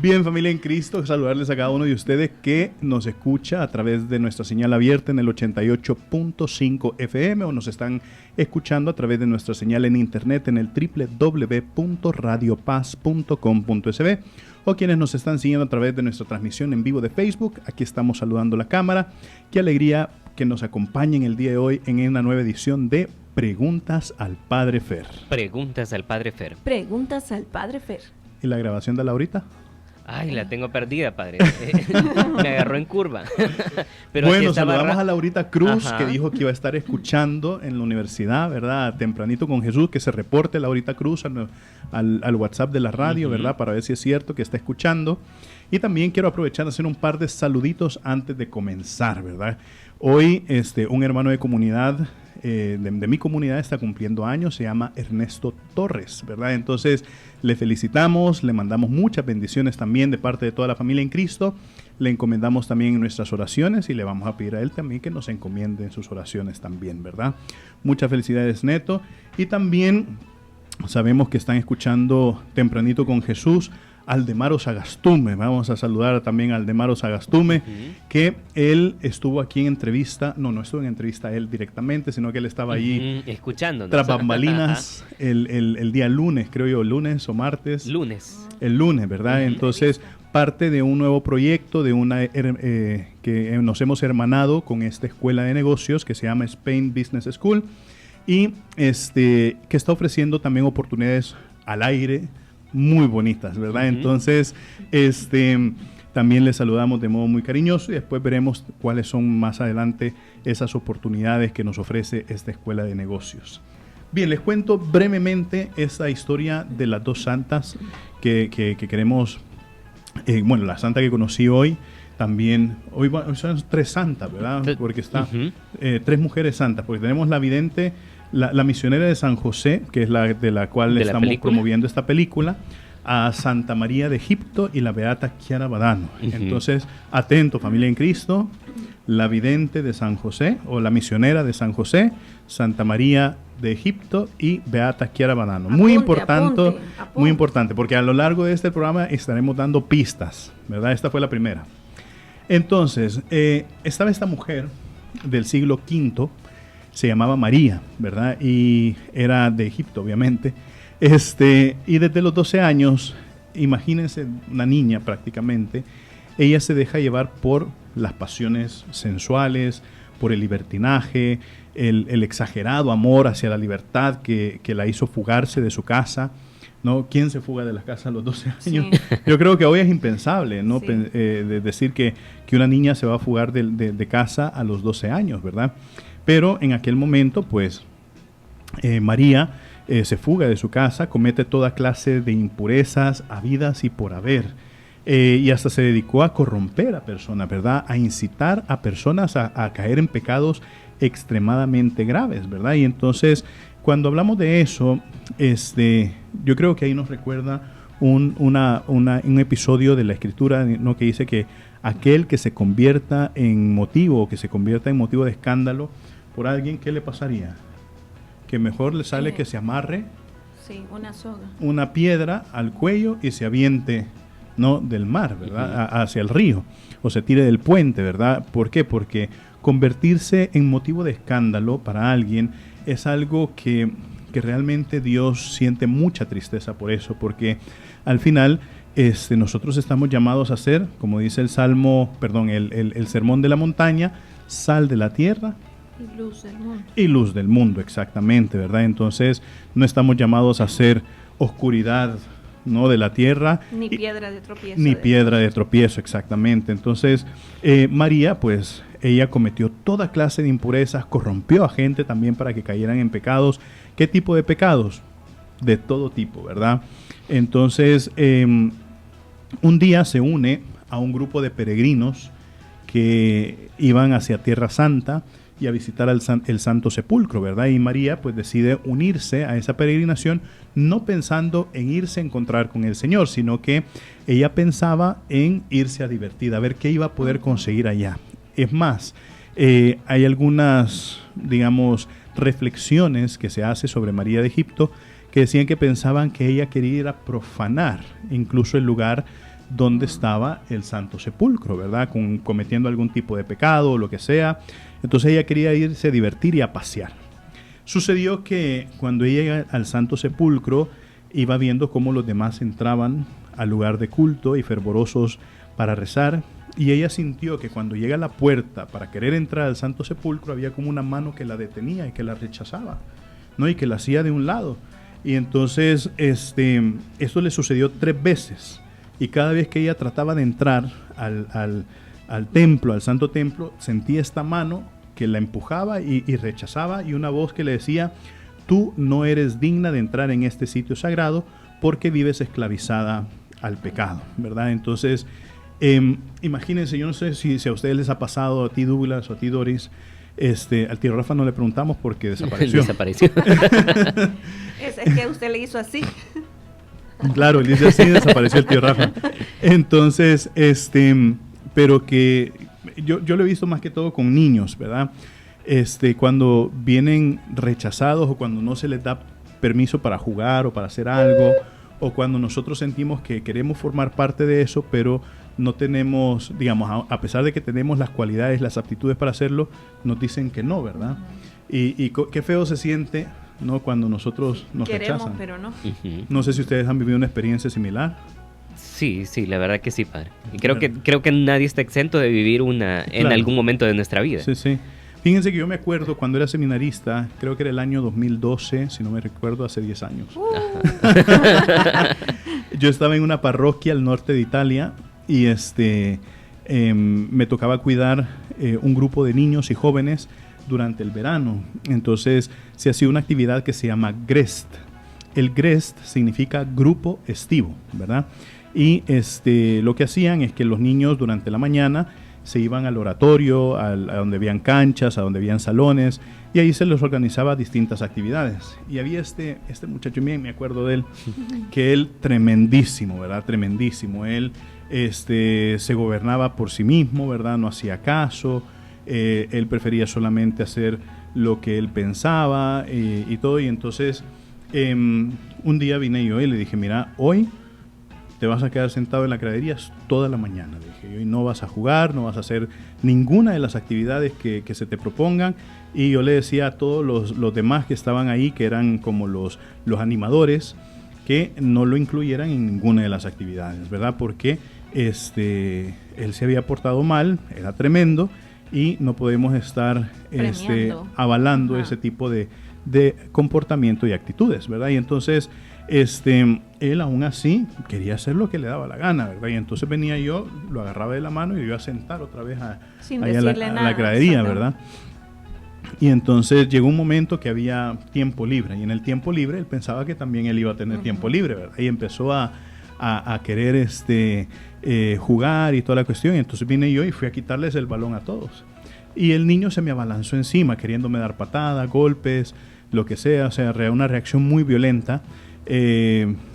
Bien, familia en Cristo, saludarles a cada uno de ustedes que nos escucha a través de nuestra señal abierta en el 88.5 FM o nos están escuchando a través de nuestra señal en internet en el www.radiopaz.com.sb o quienes nos están siguiendo a través de nuestra transmisión en vivo de Facebook. Aquí estamos saludando la cámara. Qué alegría que nos acompañen el día de hoy en una nueva edición de Preguntas al Padre Fer. Preguntas al Padre Fer. Preguntas al Padre Fer. ¿Y la grabación de Laurita? Ay, la tengo perdida, padre. Me agarró en curva. Pero bueno, saludamos a Laurita Cruz, Ajá. que dijo que iba a estar escuchando en la universidad, ¿verdad? Tempranito con Jesús, que se reporte Laurita Cruz al WhatsApp de la radio, ¿verdad? Para ver si es cierto que está escuchando. Y también quiero aprovechar de hacer un par de saluditos antes de comenzar, ¿verdad? Hoy un hermano de comunidad, de mi comunidad, está cumpliendo años, se llama Ernesto Torres, ¿verdad? Entonces le felicitamos, le mandamos muchas bendiciones también de parte de toda la familia en Cristo, le encomendamos también nuestras oraciones y le vamos a pedir a él también que nos encomiende en sus oraciones también, ¿verdad? Muchas felicidades, Neto. Y también sabemos que están escuchando Tempranito con Jesús Aldemaro Sagastume. Vamos a saludar también a Aldemaro Sagastume, que él estuvo aquí en entrevista, no estuvo en entrevista a él directamente, sino que él estaba allí escuchándonos. Tras bambalinas el día lunes, creo yo, lunes o martes. Lunes. El lunes, ¿verdad? Entonces, parte de un nuevo proyecto, de una que nos hemos hermanado con esta escuela de negocios que se llama Spain Business School y que está ofreciendo también oportunidades al aire muy bonitas, ¿verdad? Entonces, también les saludamos de modo muy cariñoso y después veremos cuáles son más adelante esas oportunidades que nos ofrece esta escuela de negocios. Bien, les cuento brevemente esta historia de las dos santas que queremos, bueno, la santa que conocí hoy, también, hoy son tres santas, ¿verdad? Porque está tres mujeres santas, porque tenemos la vidente, la misionera de San José, que es la de la cual estamos promoviendo esta película, a Santa María de Egipto y la beata Chiara Badano. Entonces, atento, familia en Cristo, la vidente de San José o la misionera de San José, Santa María de Egipto y beata Chiara Badano. Muy importante, muy importante, porque a lo largo de este programa estaremos dando pistas, ¿verdad? Esta fue la primera. Entonces, estaba esta mujer del siglo V, se llamaba María, ¿verdad? Y era de Egipto, obviamente. Y desde los 12 años, imagínense una niña prácticamente, ella se deja llevar por las pasiones sensuales, por el libertinaje, el exagerado amor hacia la libertad que la hizo fugarse de su casa, ¿no? ¿Quién se fuga de la casa a los 12 años? Sí. Yo creo que hoy es impensable, ¿no? Sí. De decir que una niña se va a fugar de casa a los 12 años, ¿verdad? Pero en aquel momento, pues, María se fuga de su casa, comete toda clase de impurezas habidas y por haber. Y hasta se dedicó a corromper a personas, ¿verdad? A incitar a personas a caer en pecados extremadamente graves, ¿verdad? Y entonces, cuando hablamos de eso, yo creo que ahí nos recuerda un episodio de la Escritura, ¿no? Que dice que aquel que se convierta en motivo de escándalo por alguien, ¿qué le pasaría? Que mejor le sale que se amarre una soga, una piedra al cuello y se aviente, ¿no? Del mar, ¿verdad? Hacia el río, o se tire del puente, ¿verdad? ¿Por qué? Porque convertirse en motivo de escándalo para alguien es algo que realmente Dios siente mucha tristeza por eso, porque al final nosotros estamos llamados a ser, como dice el sermón de la montaña, sal de la tierra y luz del mundo. Y luz del mundo, exactamente, ¿verdad? Entonces no estamos llamados a ser oscuridad, ¿no? De la tierra. Ni piedra de tropiezo. Ni piedra de tropiezo, exactamente. Entonces, María, pues, ella cometió toda clase de impurezas, corrompió a gente también para que cayeran en pecados. ¿Qué tipo de pecados? De todo tipo, ¿verdad? Entonces, un día se une a un grupo de peregrinos que iban hacia Tierra Santa y a visitar el Santo Sepulcro, ¿verdad? Y María pues decide unirse a esa peregrinación, no pensando en irse a encontrar con el Señor, sino que ella pensaba en irse a divertir, a ver qué iba a poder conseguir allá. Es más, hay algunas, digamos, reflexiones que se hace sobre María de Egipto que decían que pensaban que ella quería ir a profanar incluso el lugar dónde estaba el Santo Sepulcro, ¿verdad? Cometiendo algún tipo de pecado o lo que sea. Entonces ella quería irse a divertir y a pasear. Sucedió que cuando ella llega al Santo Sepulcro, iba viendo cómo los demás entraban al lugar de culto y fervorosos para rezar, y ella sintió que cuando llega a la puerta para querer entrar al Santo Sepulcro, había como una mano que la detenía y que la rechazaba, ¿no? Y que la hacía de un lado. Y entonces esto le sucedió 3 veces, y cada vez que ella trataba de entrar al templo, al Santo Templo, sentía esta mano que la empujaba y rechazaba, y una voz que le decía: tú no eres digna de entrar en este sitio sagrado porque vives esclavizada al pecado, ¿verdad? Entonces, imagínense, yo no sé si a ustedes les ha pasado, a ti Douglas o a ti Doris, al tío Rafa no le preguntamos porque desapareció. Desapareció. Es que usted le hizo así. Claro, él dice así, desapareció el tío Rafa. Entonces, pero que yo lo he visto más que todo con niños, ¿verdad? Cuando vienen rechazados o cuando no se les da permiso para jugar o para hacer algo, o cuando nosotros sentimos que queremos formar parte de eso, pero no tenemos, digamos, a pesar de que tenemos las cualidades, las aptitudes para hacerlo, nos dicen que no, ¿verdad? Y qué feo se siente, ¿no? Cuando nosotros nos rechazan. Pero no. No sé si ustedes han vivido una experiencia similar. Sí, la verdad que sí, padre. Y creo que nadie está exento de vivir una en Claro. algún momento de nuestra vida. Sí. Fíjense que yo me acuerdo cuando era seminarista, creo que era el año 2012, si no me recuerdo, hace 10 años. Yo estaba en una parroquia al norte de Italia y me tocaba cuidar un grupo de niños y jóvenes durante el verano. Entonces se hacía una actividad que se llama GREST. El GREST significa grupo estivo, ¿verdad? Y lo que hacían es que los niños durante la mañana se iban al oratorio, a donde habían canchas, a donde habían salones, y ahí se les organizaba distintas actividades. Y había este muchacho, bien me acuerdo de él, que él tremendísimo, ¿verdad? Tremendísimo. Él se gobernaba por sí mismo, ¿verdad? No hacía caso, él prefería solamente hacer lo que él pensaba y todo. Y entonces un día vine yo y le dije: mira, hoy te vas a quedar sentado en la gradería toda la mañana. Le dije: hoy no vas a jugar, no vas a hacer ninguna de las actividades que se te propongan. Y yo le decía a todos los demás que estaban ahí, que eran como los animadores, que no lo incluyeran en ninguna de las actividades, ¿verdad? Porque él se había portado mal, era tremendo, y no podemos estar avalando ese tipo de comportamiento y actitudes, ¿verdad? Y entonces él aún así quería hacer lo que le daba la gana, ¿verdad? Y entonces venía yo, lo agarraba de la mano y lo iba a sentar otra vez a la gradería, ¿verdad? Y entonces llegó un momento que había tiempo libre, y en el tiempo libre él pensaba que también él iba a tener tiempo libre, ¿verdad? Y empezó a querer jugar y toda la cuestión. Y entonces vine yo y fui a quitarles el balón a todos. Y el niño se me abalanzó encima, queriéndome dar patadas, golpes, lo que sea, o sea, una reacción muy violenta.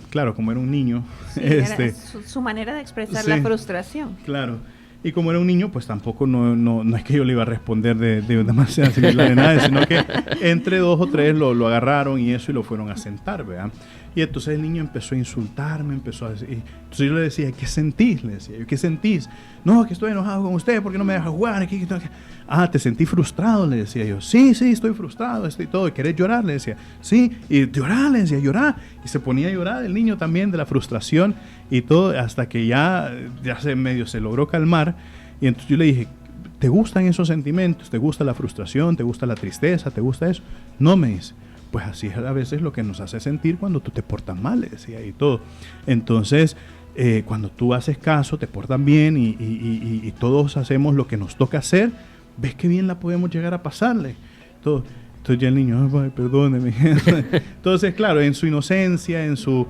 Claro, como era un niño. Sí, era su manera de expresar la frustración. Claro. Y como era un niño, pues tampoco no es que yo le iba a responder de demasiada similar de nada, sino que entre 2 o 3 lo agarraron y eso, y lo fueron a sentar, ¿verdad? Y entonces el niño empezó a insultarme, empezó a decir, entonces yo le decía: ¿qué sentís? Le decía, ¿qué sentís? No, que estoy enojado con usted porque no me deja jugar. ¿Te sentí frustrado? Le decía yo. Sí, estoy frustrado, estoy todo. ¿Querés llorar? Le decía. Sí, y llorar, le decía, llorar. Y se ponía a llorar el niño también de la frustración y todo, hasta que ya se logró calmar. Y entonces yo le dije: ¿te gustan esos sentimientos? ¿Te gusta la frustración? ¿Te gusta la tristeza? ¿Te gusta eso? No, me dice. Pues así es a veces lo que nos hace sentir cuando tú te portas mal, le decía, y todo. Entonces, cuando tú haces caso, te portas bien y todos hacemos lo que nos toca hacer, ves qué bien la podemos llegar a pasarle. Todo. Entonces ya el niño: ay, perdóneme. Entonces, claro, en su inocencia, en su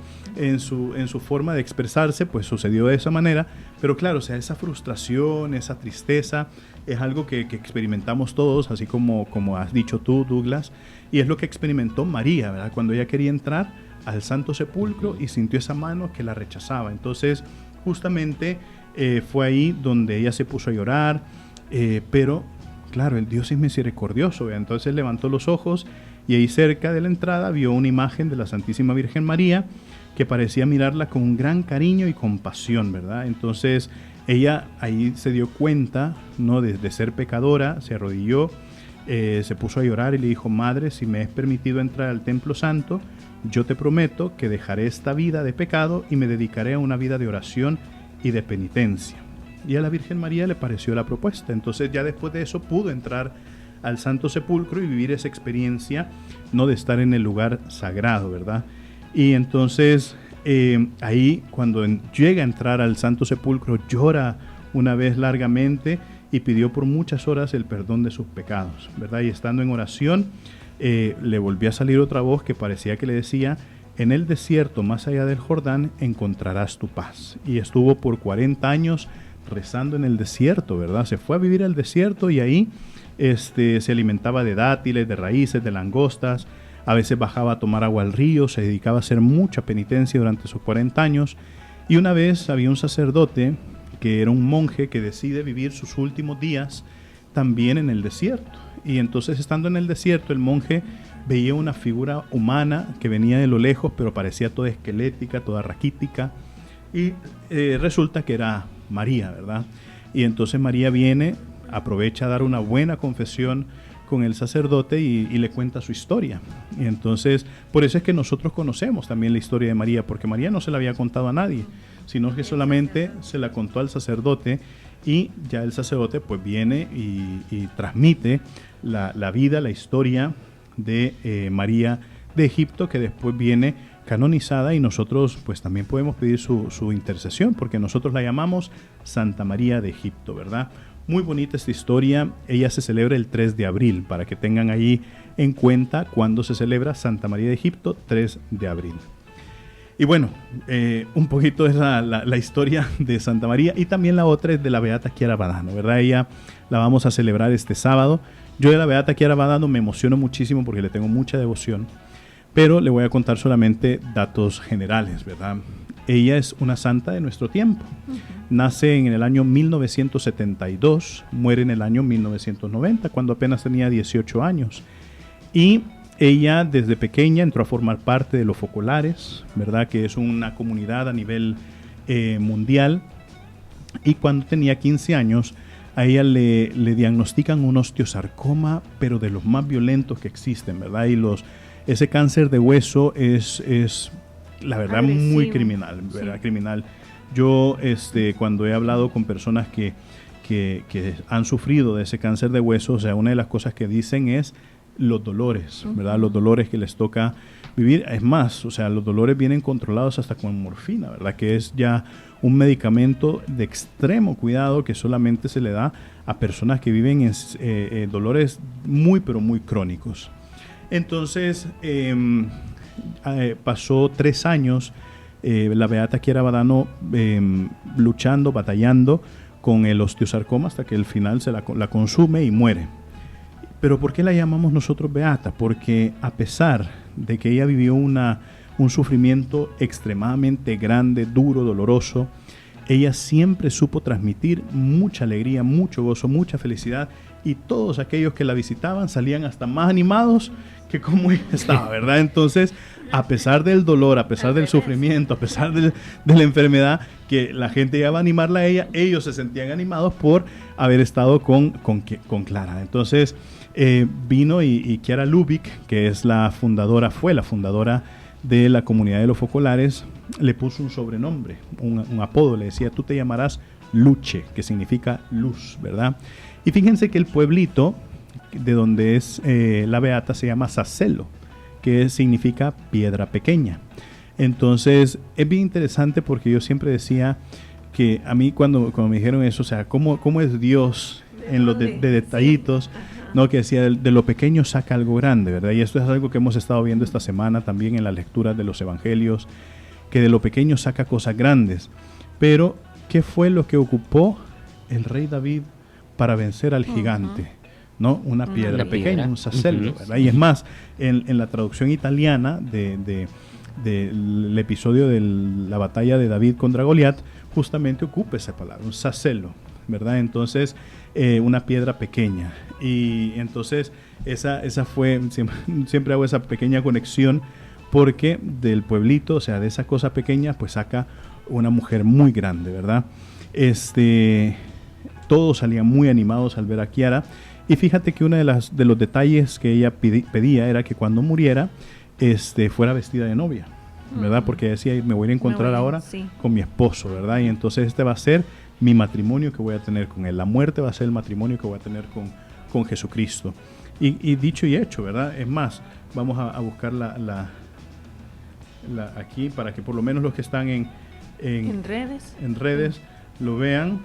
forma de expresarse, pues sucedió de esa manera. Pero claro, o sea, esa frustración, esa tristeza, es algo que experimentamos todos, así como has dicho tú, Douglas, y es lo que experimentó María, ¿verdad? Cuando ella quería entrar al Santo Sepulcro y sintió esa mano que la rechazaba. Entonces, justamente fue ahí donde ella se puso a llorar, pero claro, el Dios es misericordioso, ¿verdad? Entonces levantó los ojos y ahí cerca de la entrada vio una imagen de la Santísima Virgen María que parecía mirarla con un gran cariño y compasión, ¿verdad? Entonces ella ahí se dio cuenta, ¿no?, de ser pecadora, se arrodilló, se puso a llorar y le dijo: Madre, si me es permitido entrar al Templo Santo, yo te prometo que dejaré esta vida de pecado y me dedicaré a una vida de oración y de penitencia. Y a la Virgen María le pareció la propuesta. Entonces ya después de eso pudo entrar al Santo Sepulcro y vivir esa experiencia, no, de estar en el lugar sagrado, ¿verdad? Y entonces ahí cuando llega a entrar al Santo Sepulcro llora una vez largamente y pidió por muchas horas el perdón de sus pecados, ¿verdad? Y estando en oración le volvió a salir otra voz que parecía que le decía: en el desierto más allá del Jordán encontrarás tu paz. Y estuvo por 40 años rezando en el desierto, ¿verdad? Se fue a vivir al desierto y ahí se alimentaba de dátiles, de raíces, de langostas. A veces bajaba a tomar agua al río, se dedicaba a hacer mucha penitencia durante sus 40 años. Y una vez había un sacerdote que era un monje que decide vivir sus últimos días también en el desierto. Y entonces, estando en el desierto, el monje veía una figura humana que venía de lo lejos, pero parecía toda esquelética, toda raquítica. Y resulta que era María, ¿verdad? Y entonces María viene, aprovecha a dar una buena confesión con el sacerdote y le cuenta su historia. Y entonces, por eso es que nosotros conocemos también la historia de María, porque María no se la había contado a nadie, sino que solamente se la contó al sacerdote, y ya el sacerdote pues viene y transmite la vida, la historia de María de Egipto, que después viene canonizada, y nosotros pues también podemos pedir su intercesión, porque nosotros la llamamos Santa María de Egipto, ¿verdad? Muy bonita esta historia. Ella se celebra el 3 de abril, para que tengan ahí en cuenta cuando se celebra Santa María de Egipto, 3 de abril. Y bueno, un poquito es la historia de Santa María, y también la otra es de la Beata Chiara Badano, ¿verdad? Ella la vamos a celebrar este sábado. Yo de la Beata Chiara Badano me emociono muchísimo porque le tengo mucha devoción, pero le voy a contar solamente datos generales, ¿verdad? Ella es una santa de nuestro tiempo. Nace en el año 1972, muere en el año 1990, cuando apenas tenía 18 años. Y ella desde pequeña entró a formar parte de los Focolares, ¿verdad? Que es una comunidad a nivel mundial. Y cuando tenía 15 años, a ella le diagnostican un osteosarcoma, pero de los más violentos que existen, ¿verdad? Y ese cáncer de hueso es la verdad agresivo, muy criminal, ¿verdad? Sí. Criminal. Yo cuando he hablado con personas que han sufrido de ese cáncer de hueso, o sea, una de las cosas que dicen es los dolores, ¿verdad? Los dolores que les toca vivir. Es más, o sea, los dolores vienen controlados hasta con morfina, ¿verdad? Que es ya un medicamento de extremo cuidado que solamente se le da a personas que viven en dolores muy, pero muy crónicos. Entonces, pasó 3 años la Beata Chiara Badano luchando, batallando con el osteosarcoma, hasta que al final se la consume y muere. Pero ¿por qué la llamamos nosotros Beata? Porque a pesar de que ella vivió un sufrimiento extremadamente grande, duro, doloroso, ella siempre supo transmitir mucha alegría, mucho gozo, mucha felicidad, y todos aquellos que la visitaban salían hasta más animados que como ella estaba, ¿verdad? Entonces, a pesar del dolor, a pesar del sufrimiento, a pesar de la enfermedad, que la gente iba a animarla a ella, ellos se sentían animados por haber estado con Clara. Entonces, vino y Chiara Lubich, que es fue la fundadora de la comunidad de los Focolares, le puso un sobrenombre, un apodo. Le decía: tú te llamarás Luce, que significa luz, ¿verdad? Y fíjense que el pueblito de donde es la Beata se llama Sassello, que significa piedra pequeña. Entonces es bien interesante, porque yo siempre decía que a mí cuando me dijeron eso, o sea, ¿cómo es Dios en los de detallitos? ¿No? Que decía, de lo pequeño saca algo grande, ¿verdad? Y esto es algo que hemos estado viendo esta semana también en las lecturas de los evangelios, que de lo pequeño saca cosas grandes. Pero, ¿qué fue lo que ocupó el rey David para vencer al gigante? ¿No? Una piedra pequeña, un Sassello, ¿verdad? Y es más, en la traducción italiana del episodio de la batalla de David contra Goliat, justamente ocupa esa palabra, un Sassello. ¿verdad? Entonces, una piedra pequeña. Y entonces, esa fue, siempre hago esa pequeña conexión, porque del pueblito, o sea, de esa cosa pequeña, pues saca una mujer muy grande, ¿verdad? Todos salían muy animados al ver a Kiara. Y fíjate que uno de los detalles que ella pedía era que cuando muriera, fuera vestida de novia, ¿verdad? Porque decía, me voy a encontrar ahora con mi esposo, ¿verdad? Y entonces este va a ser mi matrimonio que voy a tener con él. La muerte va a ser el matrimonio que voy a tener con Jesucristo. Y dicho y hecho, ¿verdad? Es más, vamos a buscar aquí para que por lo menos los que están en redes lo vean.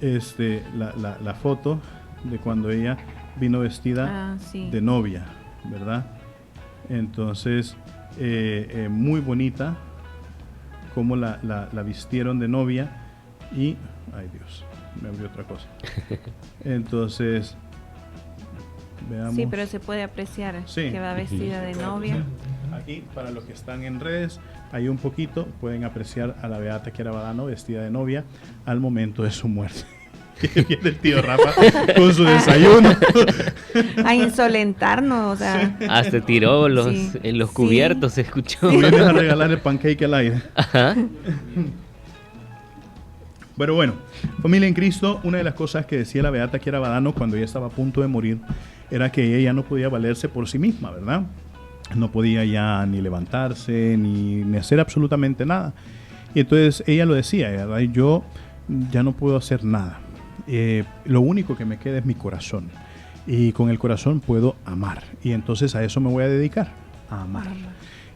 La foto de cuando ella vino vestida de novia, ¿verdad? Entonces, muy bonita cómo la vistieron de novia. Y, ay Dios, me abrió otra cosa. Entonces, veamos. Sí, pero se puede apreciar que va vestida de novia. Aquí, para los que están en redes, ahí un poquito pueden apreciar a la beata Kiara Badano vestida de novia al momento de su muerte. Viene el tío Rafa con su desayuno a insolentarnos, o sea. Hasta tiró en los cubiertos, se escuchó. Vienes a regalar el pancake al aire. Ajá. Pero bueno, familia en Cristo, una de las cosas que decía la beata Kiara Badano cuando ella estaba a punto de morir era que ella ya no podía valerse por sí misma, ¿verdad? No podía ya ni levantarse, ni hacer absolutamente nada. Y entonces ella lo decía, ¿verdad? Yo ya no puedo hacer nada. Lo único que me queda es mi corazón. Y con el corazón puedo amar. Y entonces a eso me voy a dedicar, a amar.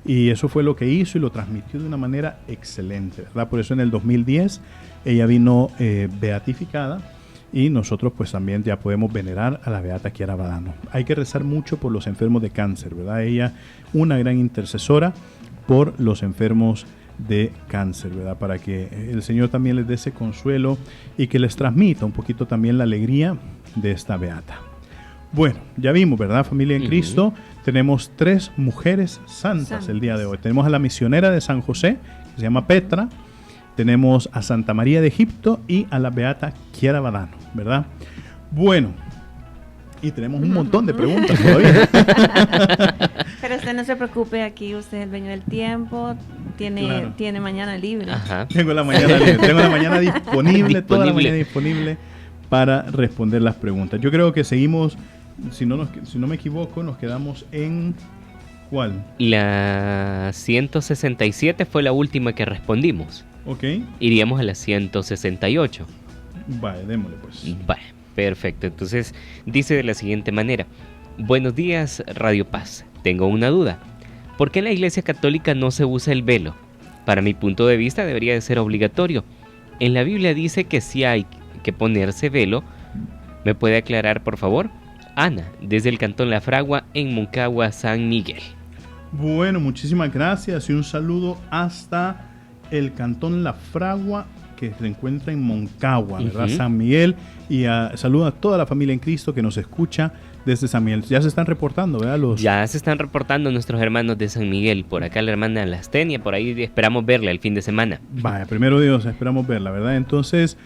Y eso fue lo que hizo y lo transmitió de una manera excelente, ¿verdad? Por eso en el 2010 ella vino beatificada. Y nosotros pues también ya podemos venerar a la beata Kiara Badano. Hay que rezar mucho por los enfermos de cáncer, ¿verdad? Ella, una gran intercesora por los enfermos de cáncer, ¿verdad? Para que el Señor también les dé ese consuelo y que les transmita un poquito también la alegría de esta beata. Bueno, ya vimos, ¿verdad? Familia en Cristo, tenemos 3 mujeres santas el día de hoy. Tenemos a la misionera de San José, que se llama Petra. Tenemos a Santa María de Egipto y a la beata Kiara Badano, ¿verdad? Bueno, y tenemos un montón de preguntas todavía. Pero usted no se preocupe, aquí usted es el dueño del tiempo, tiene mañana libre. Ajá. Tengo la mañana libre, tengo la mañana disponible, toda la mañana disponible para responder las preguntas. Yo creo que seguimos, si no me equivoco, nos quedamos en... ¿Cuál? La 167 fue la última que respondimos. Ok. Iríamos a la 168. Vale, démosle pues. Vale, perfecto. Entonces dice de la siguiente manera: buenos días, Radio Paz. Tengo una duda. ¿Por qué en la Iglesia Católica no se usa el velo? Para mi punto de vista debería de ser obligatorio. En la Biblia dice que sí hay que ponerse velo. ¿Me puede aclarar, por favor? Ana, desde el Cantón La Fragua, en Moncagua, San Miguel. Bueno, muchísimas gracias y un saludo hasta el Cantón La Fragua, que se encuentra en Moncagua, ¿verdad? San Miguel. Y saludo a toda la familia en Cristo que nos escucha desde San Miguel. Ya se están reportando, ¿verdad? Ya se están reportando nuestros hermanos de San Miguel. Por acá la hermana Lastenia, por ahí esperamos verla el fin de semana. Vaya, primero Dios, esperamos verla, ¿verdad? Entonces,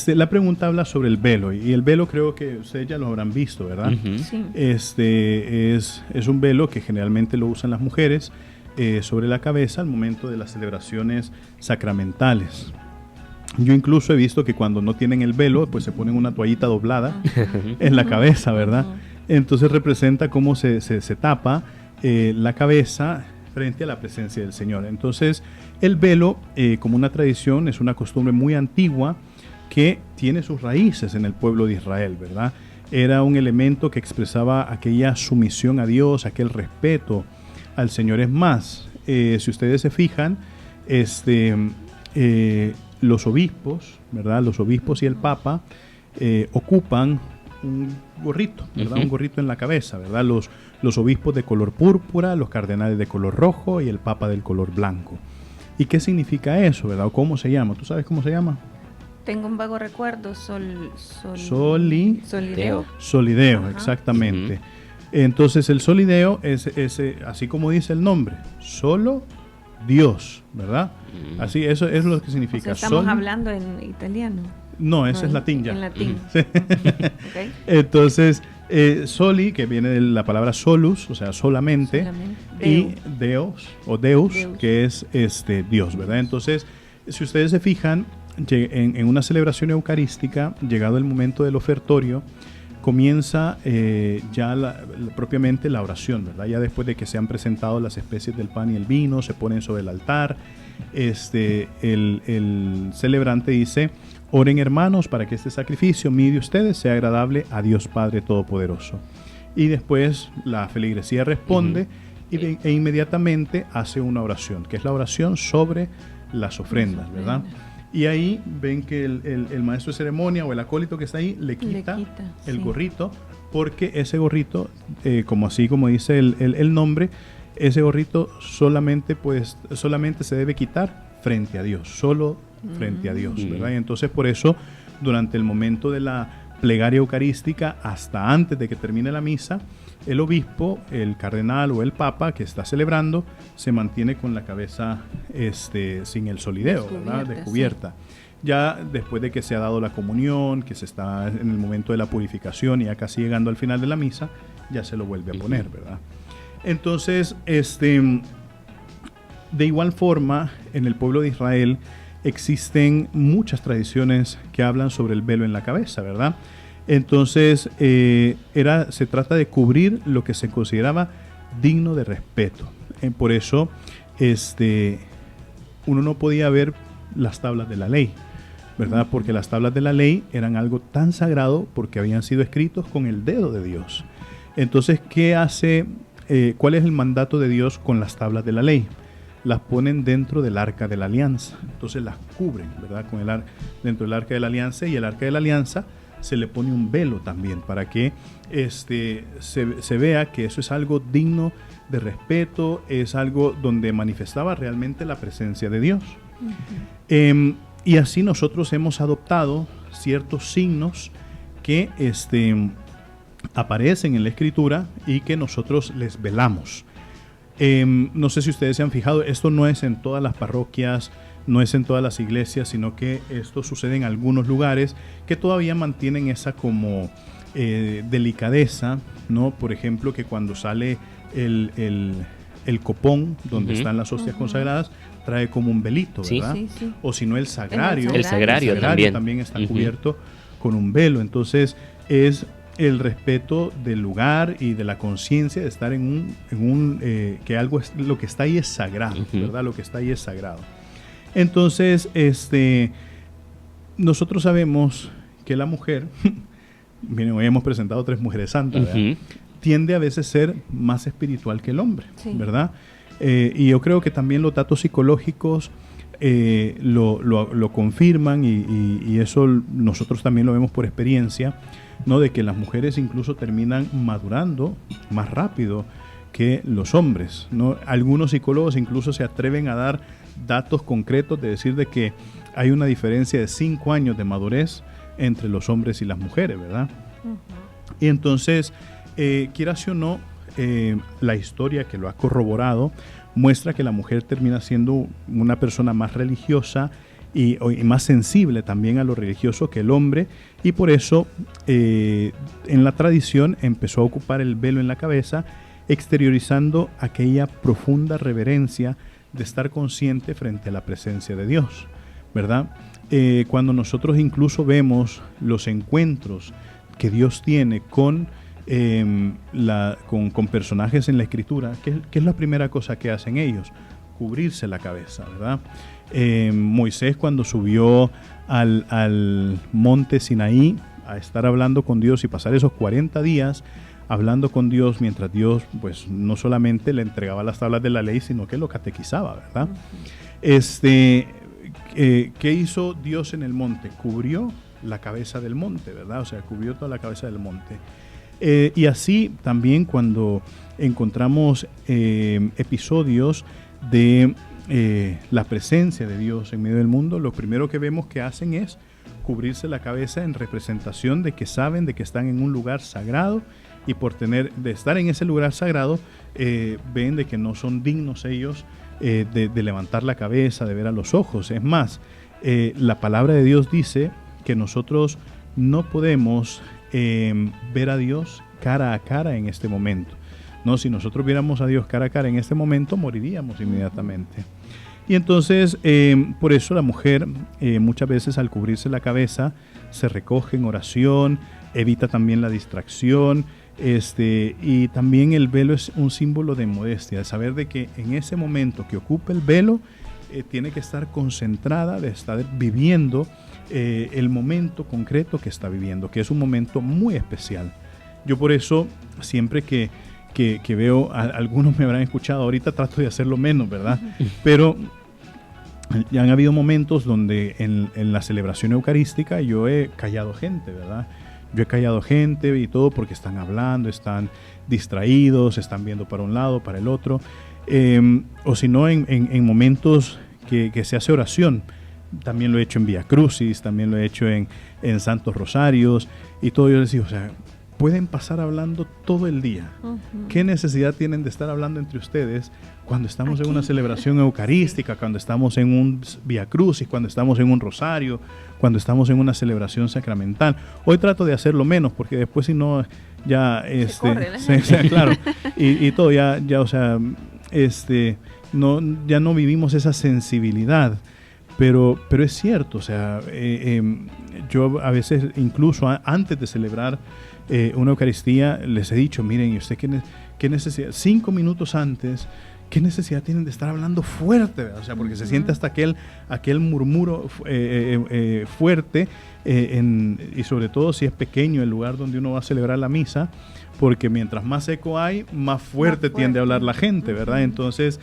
la pregunta habla sobre el velo. Y el velo creo que ustedes ya lo habrán visto, ¿verdad? Sí. Es un velo que generalmente lo usan las mujeres sobre la cabeza al momento de las celebraciones sacramentales. Yo incluso he visto que cuando no tienen el velo, pues se ponen una toallita doblada en la cabeza, ¿verdad? Entonces representa cómo se tapa la cabeza frente a la presencia del Señor. Entonces el velo, como una tradición, es una costumbre muy antigua que tiene sus raíces en el pueblo de Israel, ¿verdad? Era un elemento que expresaba aquella sumisión a Dios, aquel respeto al Señor. Es más, si ustedes se fijan, los obispos, ¿verdad? Los obispos y el Papa ocupan un gorrito, ¿verdad? Un gorrito en la cabeza, ¿verdad? Los obispos de color púrpura, los cardenales de color rojo y el Papa del color blanco. ¿Y qué significa eso, verdad? ¿O cómo se llama? ¿Tú sabes cómo se llama? Tengo un vago recuerdo, Solideo. Solideo, exactamente. Entonces el solideo es así como dice el nombre, solo Dios, ¿verdad? Así, eso es lo que significa. O sea, estamos hablando en italiano. No, ese es latín ya. En latín. Sí. Okay. Entonces, soli, que viene de la palabra solus, o sea, solamente. Y Deus, Deus, que es Dios, ¿verdad? Entonces, si ustedes se fijan, en una celebración eucarística, llegado el momento del ofertorio, comienza ya propiamente la oración, ¿verdad? Ya después de que se han presentado las especies del pan y el vino, se ponen sobre el altar, el celebrante dice: oren, hermanos, para que este sacrificio mío de ustedes sea agradable a Dios Padre Todopoderoso. Y después la feligresía responde e inmediatamente hace una oración, que es la oración sobre las ofrendas, ¿verdad? Y ahí ven que el maestro de ceremonia o el acólito que está ahí le quita el gorrito, porque ese gorrito, como dice el nombre, ese gorrito solamente se debe quitar frente a Dios, solo frente a Dios, ¿verdad? Y entonces por eso, durante el momento de la plegaria eucarística, hasta antes de que termine la misa, el obispo, el cardenal o el papa que está celebrando se mantiene con la cabeza sin el solideo, ¿verdad? Descubierta. Sí. Ya después de que se ha dado la comunión, que se está en el momento de la purificación y ya casi llegando al final de la misa, ya se lo vuelve a poner, ¿verdad? Entonces, de igual forma, en el pueblo de Israel existen muchas tradiciones que hablan sobre el velo en la cabeza, ¿verdad? Entonces, se trata de cubrir lo que se consideraba digno de respeto. Por eso, uno no podía ver las tablas de la ley, ¿verdad? Porque las tablas de la ley eran algo tan sagrado porque habían sido escritos con el dedo de Dios. Entonces, ¿qué hace? ¿Cuál es el mandato de Dios con las tablas de la ley? Las ponen dentro del arca de la alianza. Entonces las cubren, ¿verdad? Dentro del arca de la alianza, y el arca de la alianza se le pone un velo también para que se vea que eso es algo digno de respeto, es algo donde manifestaba realmente la presencia de Dios. Y así nosotros hemos adoptado ciertos signos que aparecen en la Escritura y que nosotros les velamos. No sé si ustedes se han fijado, esto no es en todas las parroquias, no es en todas las iglesias, sino que esto sucede en algunos lugares que todavía mantienen esa como delicadeza, ¿no? Por ejemplo, que cuando sale el copón donde están las hostias consagradas, trae como un velito, ¿verdad? Sí, sí. O si no, el sagrario. El sagrario también está cubierto con un velo. Entonces, es el respeto del lugar y de la conciencia de estar en un que algo es, lo que está ahí es sagrado, ¿verdad? Lo que está ahí es sagrado. Entonces, nosotros sabemos que la mujer, miren, hoy hemos presentado 3 mujeres santas, ¿verdad? Tiende a veces a ser más espiritual que el hombre, ¿verdad? Y yo creo que también los datos psicológicos lo confirman y eso nosotros también lo vemos por experiencia, ¿no? De que las mujeres incluso terminan madurando más rápido que los hombres, ¿no? Algunos psicólogos incluso se atreven a dar datos concretos de decir de que hay una diferencia de 5 años de madurez entre los hombres y las mujeres, ¿verdad? Y entonces, quieras o no, la historia que lo ha corroborado muestra que la mujer termina siendo una persona más religiosa y más sensible también a lo religioso que el hombre, y por eso en la tradición empezó a ocupar el velo en la cabeza, exteriorizando aquella profunda reverencia de estar consciente frente a la presencia de Dios, ¿verdad? Cuando nosotros incluso vemos los encuentros que Dios tiene con personajes en la Escritura, ¿qué es la primera cosa que hacen ellos? Cubrirse la cabeza, ¿verdad? Moisés, cuando subió al monte Sinaí a estar hablando con Dios y pasar esos 40 días hablando con Dios, mientras Dios pues no solamente le entregaba las tablas de la ley, sino que lo catequizaba, ¿verdad? ¿Qué hizo Dios en el monte? Cubrió la cabeza del monte, ¿verdad? O sea, cubrió toda la cabeza del monte. Y así también cuando encontramos episodios de la presencia de Dios en medio del mundo, lo primero que vemos que hacen es cubrirse la cabeza en representación de que saben de que están en un lugar sagrado, y por de estar en ese lugar sagrado, ven de que no son dignos ellos de levantar la cabeza, de ver a los ojos. Es más, la palabra de Dios dice que nosotros no podemos ver a Dios cara a cara en este momento. No, si nosotros viéramos a Dios cara a cara en este momento, moriríamos inmediatamente. Y entonces, por eso la mujer muchas veces al cubrirse la cabeza se recoge en oración, evita también la distracción, y también el velo es un símbolo de modestia, de saber de que en ese momento que ocupa el velo, tiene que estar concentrada, de estar viviendo el momento concreto que está viviendo, que es un momento muy especial. Yo por eso, siempre que veo, algunos me habrán escuchado, ahorita trato de hacerlo menos, ¿verdad? Pero ya han habido momentos donde en la celebración eucarística yo he callado gente, ¿verdad? Yo he callado gente y todo porque están hablando, están distraídos, están viendo para un lado, para el otro. O si no, en momentos que se hace oración. También lo he hecho en Vía Crucis, también lo he hecho en Santos Rosarios y todo. Yo les digo, o sea, pueden pasar hablando todo el día. ¿Qué necesidad tienen de estar hablando entre ustedes cuando estamos en una celebración eucarística, cuando estamos en un Vía Crucis, cuando estamos en un rosario, cuando estamos en una celebración sacramental? Hoy trato de hacerlo menos porque después si no ya claro, y todo ya o sea, ya no vivimos esa sensibilidad. Pero es cierto, o sea, yo a veces incluso antes de celebrar una Eucaristía les he dicho, miren, ¿y usted qué necesidad? 5 minutos antes, ¿qué necesidad tienen de estar hablando fuerte? O sea, porque se siente hasta aquel murmuro fuerte, y sobre todo si es pequeño el lugar donde uno va a celebrar la misa, porque mientras más eco hay, más fuerte tiende a hablar la gente, ¿verdad? Entonces,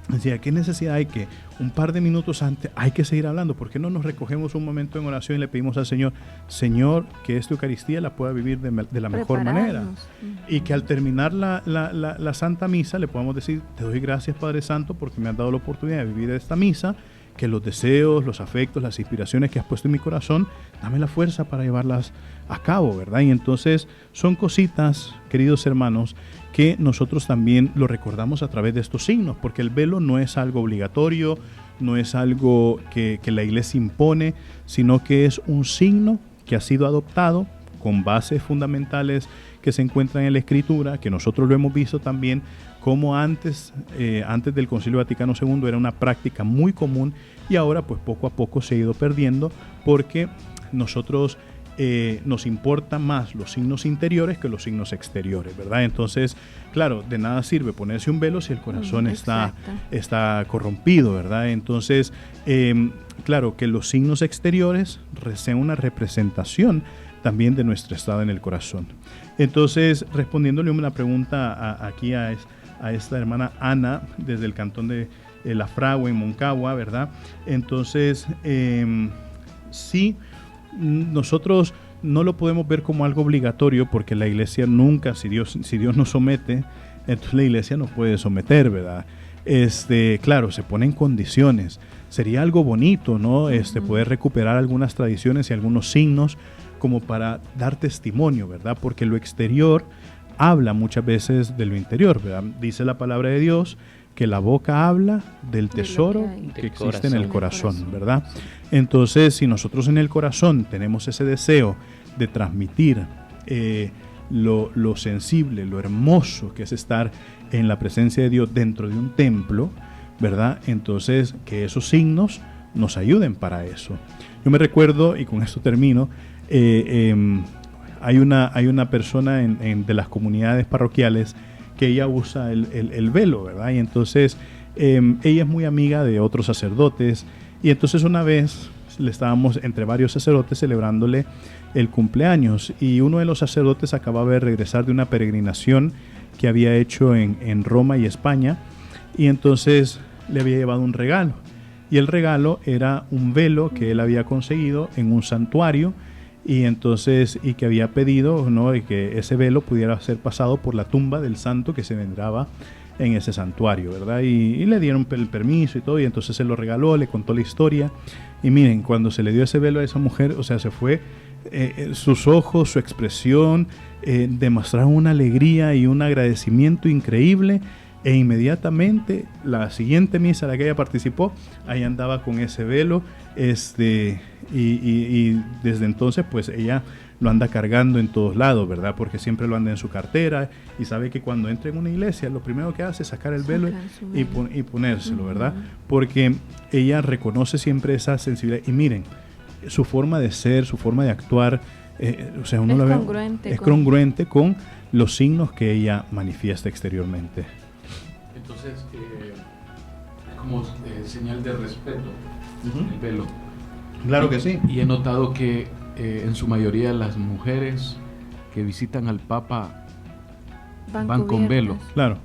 decía, ¿qué necesidad hay que un par de minutos antes hay que seguir hablando? ¿Por qué no nos recogemos un momento en oración y le pedimos al Señor, que esta Eucaristía la pueda vivir de la mejor manera? Y que al terminar la Santa Misa le podamos decir, te doy gracias, Padre Santo, porque me has dado la oportunidad de vivir esta misa, que los deseos, los afectos, las inspiraciones que has puesto en mi corazón, dame la fuerza para llevarlas a cabo, ¿verdad? Y entonces son cositas, queridos hermanos, que nosotros también lo recordamos a través de estos signos, porque el velo no es algo obligatorio, no es algo que la Iglesia impone, sino que es un signo que ha sido adoptado con bases fundamentales que se encuentran en la Escritura, que nosotros lo hemos visto también como antes del Concilio Vaticano II era una práctica muy común, y ahora pues poco a poco se ha ido perdiendo porque nosotros nos importan más los signos interiores que los signos exteriores, ¿verdad? Entonces, claro, de nada sirve ponerse un velo si el corazón está corrompido, ¿verdad? Entonces, claro, que los signos exteriores sean una representación también de nuestro estado en el corazón. Entonces, respondiéndole una pregunta aquí a esta hermana Ana, desde el cantón de La Fragua, en Moncagua, ¿verdad? Entonces, sí, nosotros no lo podemos ver como algo obligatorio, porque la Iglesia nunca, si Dios nos somete, entonces la Iglesia nos puede someter, ¿verdad? Claro, se ponen condiciones. Sería algo bonito, ¿no? Poder recuperar algunas tradiciones y algunos signos como para dar testimonio, ¿verdad? Porque lo exterior habla muchas veces de lo interior, ¿verdad? Dice la palabra de Dios que la boca habla del tesoro que existe en el corazón, ¿verdad? Entonces, si nosotros en el corazón tenemos ese deseo de transmitir lo sensible, lo hermoso que es estar en la presencia de Dios dentro de un templo, ¿verdad? Entonces, que esos signos nos ayuden para eso. Yo me recuerdo, y con esto termino, hay una persona de las comunidades parroquiales que ella usa el velo, ¿verdad? Y entonces ella es muy amiga de otros sacerdotes, y entonces una vez le estábamos entre varios sacerdotes celebrándole el cumpleaños, y uno de los sacerdotes acababa de regresar de una peregrinación que había hecho en Roma y España, y entonces le había llevado un regalo, y el regalo era un velo que él había conseguido en un santuario, y entonces que había pedido, ¿no?, y que ese velo pudiera ser pasado por la tumba del santo que se veneraba en ese santuario, ¿verdad? Y le dieron el permiso y todo, y entonces se lo regaló, le contó la historia, y miren, cuando se le dio ese velo a esa mujer, o sea, se fue, sus ojos, su expresión, demostraron una alegría y un agradecimiento increíble, e inmediatamente la siguiente misa a la que ella participó, ahí andaba con ese velo, y desde entonces pues ella lo anda cargando en todos lados, ¿verdad? Porque siempre lo anda en su cartera y sabe que cuando entra en una iglesia lo primero que hace es sacar el velo y ponérselo, ¿verdad? Porque ella reconoce siempre esa sensibilidad. Y miren, su forma de ser, su forma de actuar, o sea, uno es congruente con los signos que ella manifiesta exteriormente. Entonces, como señal de respeto, el velo. Claro que sí. Y he notado que en su mayoría las mujeres que visitan al Papa van con velo. Claro,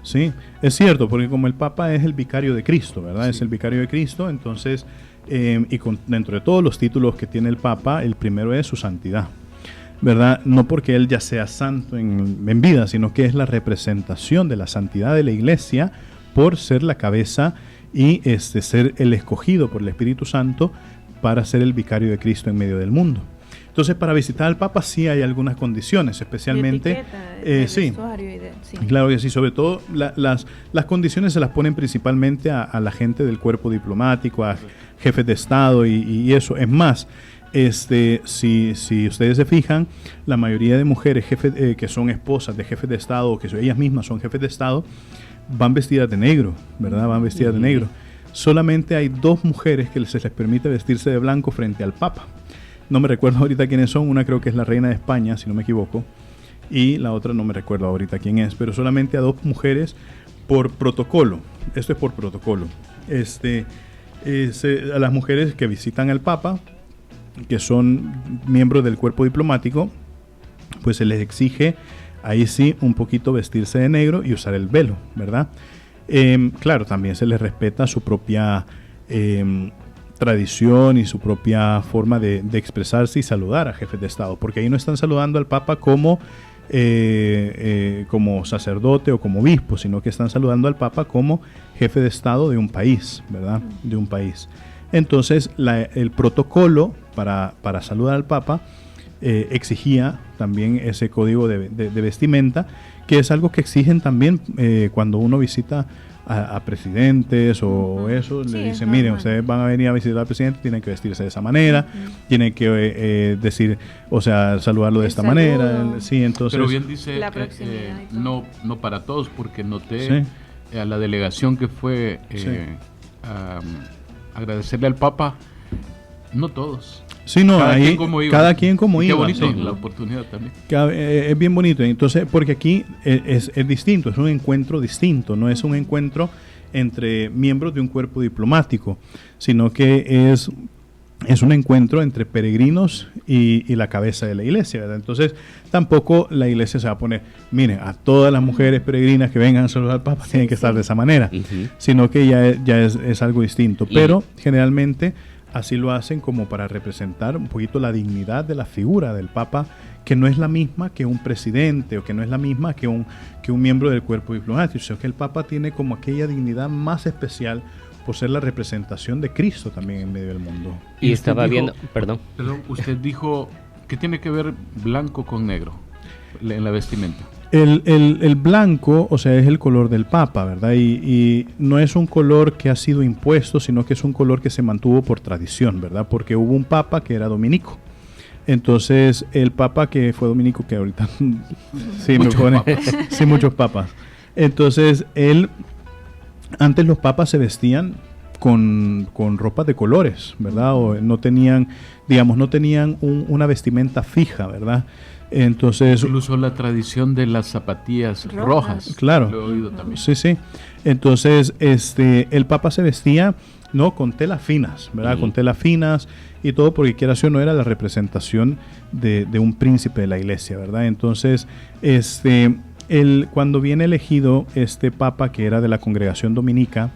sí, es cierto, porque como el Papa es el vicario de Cristo, ¿verdad? Sí. Es el vicario de Cristo, entonces, dentro de todos los títulos que tiene el Papa, el primero es su santidad, ¿verdad? No porque él ya sea santo en vida, sino que es la representación de la santidad de la Iglesia por ser la cabeza y ser el escogido por el Espíritu Santo para ser el vicario de Cristo en medio del mundo. Entonces, para visitar al Papa sí hay algunas condiciones, especialmente... sí, claro que sí, sobre todo las condiciones se las ponen principalmente a la gente del cuerpo diplomático, a jefes de Estado y eso. Es más, si ustedes se fijan, la mayoría de mujeres que son esposas de jefes de Estado o que ellas mismas son jefes de Estado, van vestidas de negro, ¿verdad? Van vestidas de negro. Solamente hay 2 mujeres que se les permite vestirse de blanco frente al Papa. No me recuerdo ahorita quiénes son. Una creo que es la reina de España, si no me equivoco, y la otra no me recuerdo ahorita quién es, pero solamente a 2 mujeres por protocolo. Esto es por protocolo. A las mujeres que visitan al Papa, que son miembros del cuerpo diplomático, pues se les exige ahí sí un poquito vestirse de negro y usar el velo, ¿verdad? Claro, también se les respeta su propia tradición y su propia forma de expresarse y saludar a jefes de Estado, porque ahí no están saludando al Papa como sacerdote o como obispo, sino que están saludando al Papa como jefe de Estado de un país, ¿verdad? De un país. Entonces, el protocolo para saludar al Papa exigía también ese código de vestimenta, que es algo que exigen también cuando uno visita a presidentes o eso, sí, le dicen, miren, ustedes van a venir a visitar al presidente, tienen que vestirse de esa manera, tienen que decir, o sea, saludarlo de esta manera. Sí, entonces, pero bien dice, no para todos, porque noté a la delegación que fue agradecerle al Papa, no todos. Sí, no, cada quien como iba. Qué bonito, sí, la oportunidad también. Es bien bonito, entonces, porque aquí es distinto, es un encuentro distinto, no es un encuentro entre miembros de un cuerpo diplomático, sino que es un encuentro entre peregrinos y la cabeza de la iglesia, ¿verdad? Entonces, tampoco la iglesia se va a poner, miren, a todas las mujeres peregrinas que vengan a saludar al Papa tienen que estar de esa manera, sino que ya es algo distinto, pero generalmente así lo hacen como para representar un poquito la dignidad de la figura del Papa, que no es la misma que un presidente o que no es la misma que un miembro del cuerpo diplomático, sino que el Papa tiene como aquella dignidad más especial por ser la representación de Cristo también en medio del mundo. Y estaba viendo, perdón, usted dijo que tiene que ver blanco con negro en la vestimenta. El blanco, o sea, es el color del Papa, ¿verdad? Y no es un color que ha sido impuesto, sino que es un color que se mantuvo por tradición, ¿verdad? Porque hubo un Papa que era dominico. Entonces, el Papa que fue dominico, que ahorita sí me pone, sí, muchos papas. Entonces, antes los papas se vestían con ropas de colores, ¿verdad? O no tenían una vestimenta fija, ¿verdad? Entonces, incluso la tradición de las zapatillas rojas. Claro. Lo he oído también. Sí. Entonces, el Papa se vestía, ¿no?, con telas finas, ¿verdad? Con telas finas y todo, porque quiera o no era la representación de un príncipe de la iglesia, ¿verdad? Entonces, cuando viene elegido este Papa, que era de la congregación dominica,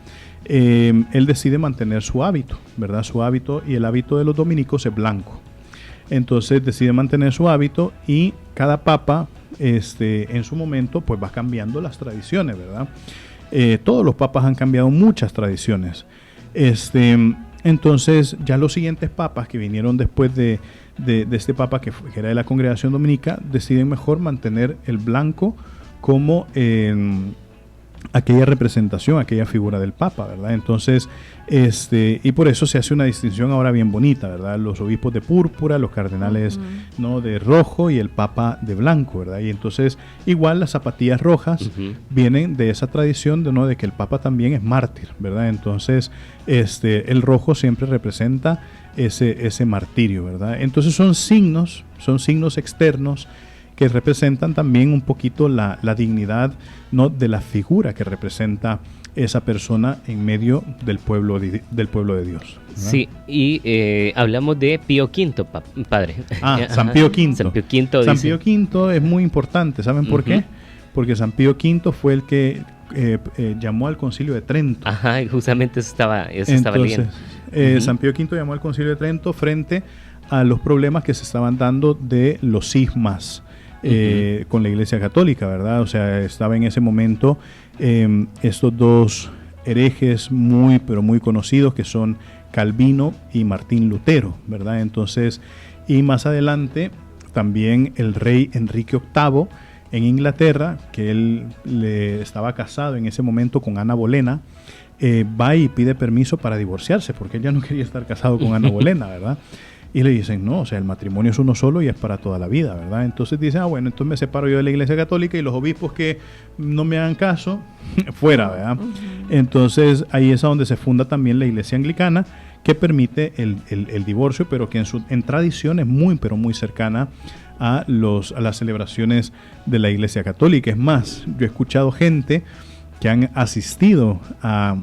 él decide mantener su hábito, ¿verdad? Su hábito, y el hábito de los dominicos es blanco. Entonces decide mantener su hábito, y cada papa en su momento pues va cambiando las tradiciones, ¿verdad? Todos los papas han cambiado muchas tradiciones. Entonces ya los siguientes papas que vinieron después de este papa que era de la congregación dominica, deciden mejor mantener el blanco como aquella representación, aquella figura del Papa, ¿verdad? Entonces, y por eso se hace una distinción ahora bien bonita, ¿verdad? Los obispos de púrpura, los cardenales, ¿no?, de rojo y el Papa de blanco, ¿verdad? Y entonces, igual las zapatillas rojas vienen de esa tradición de que el Papa también es mártir, ¿verdad? Entonces, el rojo siempre representa ese martirio, ¿verdad? Entonces son signos externos que representan también un poquito la dignidad, ¿no?, de la figura que representa esa persona en medio del pueblo de Dios, ¿verdad? Sí, y hablamos de Pío V, padre. San Pío V. San Pío V. San Pío V es muy importante, ¿saben por qué? Porque San Pío V fue el que llamó al Concilio de Trento. Ajá, y justamente eso estaba leyendo. San Pío V llamó al Concilio de Trento frente a los problemas que se estaban dando de los cismas con la Iglesia Católica, ¿verdad? O sea, estaba en ese momento estos dos herejes pero muy conocidos, que son Calvino y Martín Lutero, ¿verdad? Entonces, y más adelante también el rey Enrique VIII en Inglaterra, que él estaba casado en ese momento con Ana Bolena, va y pide permiso para divorciarse, porque él ya no quería estar casado con Ana Bolena, ¿verdad? Y le dicen, no, o sea, el matrimonio es uno solo y es para toda la vida, ¿verdad? Entonces dicen, bueno, entonces me separo yo de la Iglesia Católica y los obispos que no me hagan caso, fuera, ¿verdad? Entonces ahí es a donde se funda también la Iglesia Anglicana, que permite el divorcio, pero que en tradición es muy, pero muy cercana a las celebraciones de la Iglesia Católica. Es más, yo he escuchado gente que han asistido a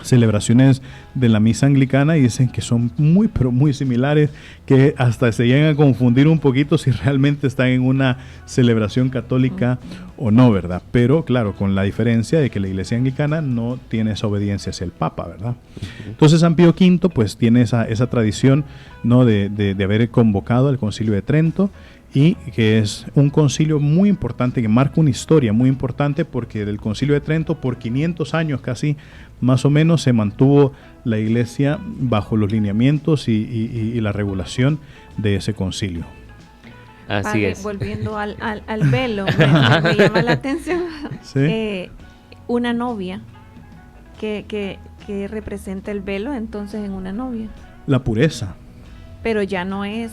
celebraciones de la misa anglicana y dicen que son muy, pero muy similares, que hasta se llegan a confundir un poquito si realmente están en una celebración católica o no, ¿verdad? Pero claro, con la diferencia de que la Iglesia Anglicana no tiene esa obediencia hacia el Papa, ¿verdad? Entonces San Pío V pues tiene esa tradición, ¿no?, de haber convocado al Concilio de Trento, y que es un concilio muy importante, que marca una historia muy importante, porque del Concilio de Trento por 500 años casi, más o menos, se mantuvo la Iglesia bajo los lineamientos y la regulación de ese concilio. Así es. Volviendo al velo, me llama la atención. ¿Sí? Una novia que representa el velo entonces en una novia. La pureza. Pero ya no es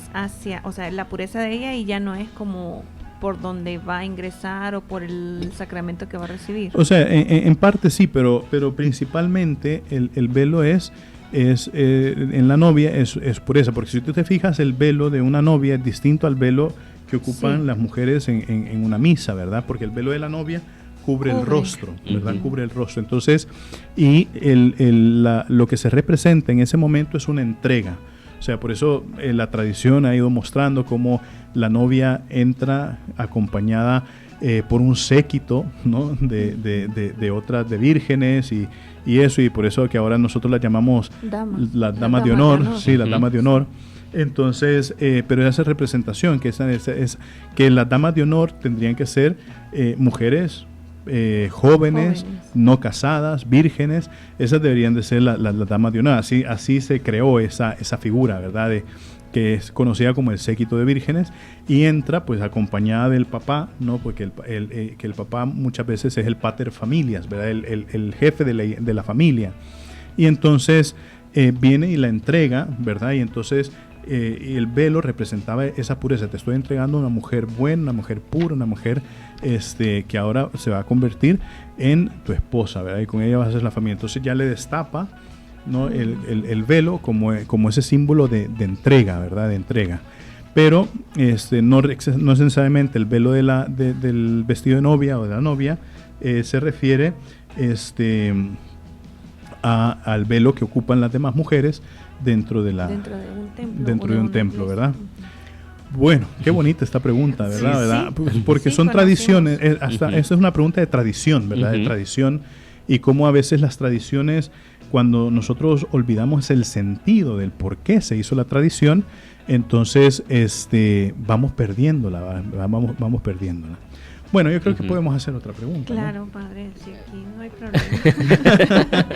la pureza de ella, y ya no es como por donde va a ingresar o por el sacramento que va a recibir. O sea, en parte sí, pero principalmente el velo es en la novia es pureza, porque si tú te fijas, el velo de una novia es distinto al velo que ocupan las mujeres en una misa, ¿verdad? Porque el velo de la novia cubre el rostro, ¿verdad? Cubre el rostro. Entonces, y lo que se representa en ese momento es una entrega. O sea, por eso la tradición ha ido mostrando cómo la novia entra acompañada por un séquito, ¿no?, de otras, de vírgenes y eso, y por eso que ahora nosotros las llamamos las damas de honor, sí, las damas de honor. Entonces, pero esa representación, que es que las damas de honor tendrían que ser mujeres jóvenes, no casadas, vírgenes. Esas deberían de ser las damas de honor. Así se creó esa figura, ¿verdad?, que es conocida como el séquito de vírgenes, y entra pues acompañada del papá, ¿no?, porque que el papá muchas veces es el pater familias, ¿verdad?, el jefe de la familia, y entonces viene y la entrega, ¿verdad?, y entonces y el velo representaba esa pureza. Te estoy entregando a una mujer buena, una mujer pura, una mujer que ahora se va a convertir en tu esposa, ¿verdad?, y con ella vas a hacer la familia. Entonces ya le destapa, ¿no?, el velo como ese símbolo de entrega, ¿verdad?, de entrega. Pero no es necesariamente el velo del vestido de novia o de la novia, se refiere al velo que ocupan las demás mujeres dentro de un templo, ¿verdad? Bueno, qué bonita esta pregunta, ¿verdad? Sí, ¿verdad? Sí. Porque son tradiciones, esta es una pregunta de tradición, ¿verdad? De tradición, y cómo a veces las tradiciones, cuando nosotros olvidamos el sentido del por qué se hizo la tradición, entonces vamos perdiéndola. Bueno, yo creo que podemos hacer otra pregunta. Claro, ¿no? Padre, sí, aquí no hay problema.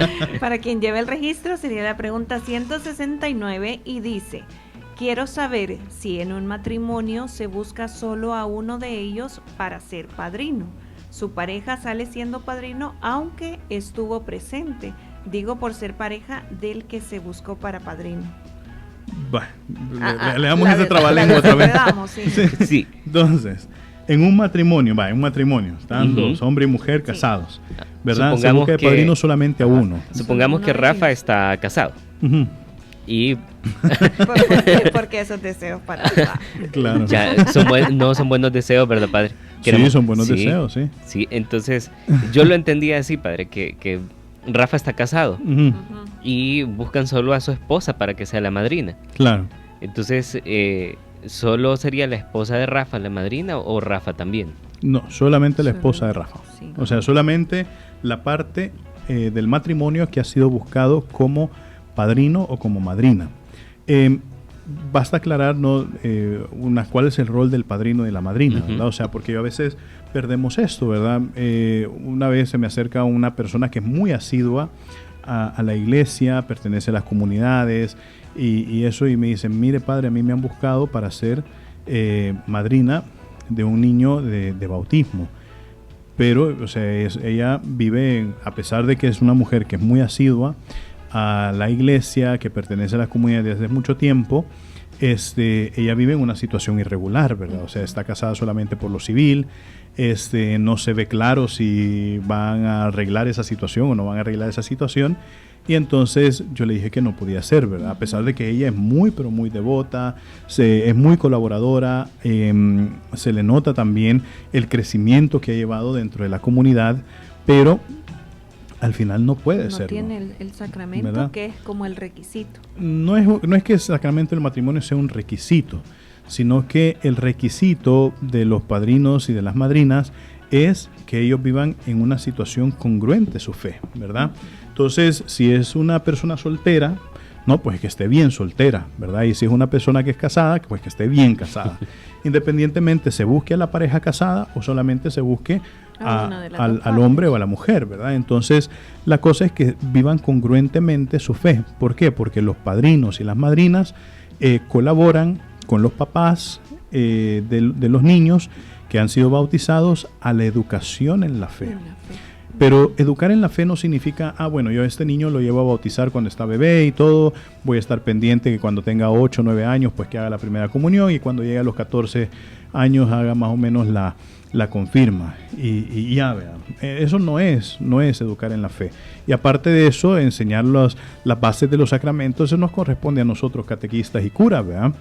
Para quien lleve el registro, sería la pregunta 169 y dice: quiero saber si en un matrimonio se busca solo a uno de ellos para ser padrino. su pareja sale siendo padrino aunque estuvo presente. Digo por ser pareja del que se buscó para padrino. Bueno, le damos ese trabalengua otra vez. Sí. Entonces, en un matrimonio, están dos, hombre y mujer casados, ¿verdad? Se busca de padrino solamente a uno. Supongamos que Rafa está casado. Y porque esos deseos para Rafa. Claro. Ya, no son buenos deseos, ¿verdad, padre? Sí, son buenos deseos, sí. Sí, entonces yo lo entendía así, padre, que Rafa está casado y buscan solo a su esposa para que sea la madrina. Claro. Entonces, ¿solo sería la esposa de Rafa la madrina o Rafa también? No, solamente la esposa de Rafa. Sí. O sea, solamente la parte del matrimonio que ha sido buscado como padrino o como madrina. Basta aclarar cuál es el rol del padrino y de la madrina, ¿verdad? O sea, porque a veces perdemos esto, ¿verdad? Una vez se me acerca una persona que es muy asidua a la iglesia, pertenece a las comunidades y eso, y me dicen, mire padre, a mí me han buscado para ser madrina de un niño de bautismo. Pero, o sea, ella vive, a pesar de que es una mujer que es muy asidua a la iglesia, que pertenece a la comunidad desde hace mucho tiempo, ella vive en una situación irregular, ¿verdad? O sea, está casada solamente por lo civil, no se ve claro si van a arreglar esa situación o no van a arreglar esa situación, y entonces yo le dije que no podía ser, ¿verdad? A pesar de que ella es muy, pero muy devota, es muy colaboradora, se le nota también el crecimiento que ha llevado dentro de la comunidad, pero al final no puede ser. No tiene el sacramento, ¿verdad? Que es como el requisito. No es que el sacramento del matrimonio sea un requisito, sino que el requisito de los padrinos y de las madrinas es que ellos vivan en una situación congruente su fe, ¿verdad? Entonces, si es una persona soltera, no, pues que esté bien soltera, ¿verdad? Y si es una persona que es casada, pues que esté bien casada. Independientemente se busque a la pareja casada o solamente se busque al hombre o a la mujer, ¿verdad? Entonces, la cosa es que vivan congruentemente su fe. ¿Por qué? Porque los padrinos y las madrinas colaboran con los papás de los niños que han sido bautizados a la educación en la fe. Pero educar en la fe no significa, bueno, yo a este niño lo llevo a bautizar cuando está bebé y todo, voy a estar pendiente que cuando tenga 8 o 9 años, pues que haga la primera comunión, y cuando llegue a los 14 años haga más o menos la confirma. Y ya, vean, eso no es educar en la fe. Y aparte de eso, enseñar las bases de los sacramentos, eso nos corresponde a nosotros, catequistas y curas, ¿verdad?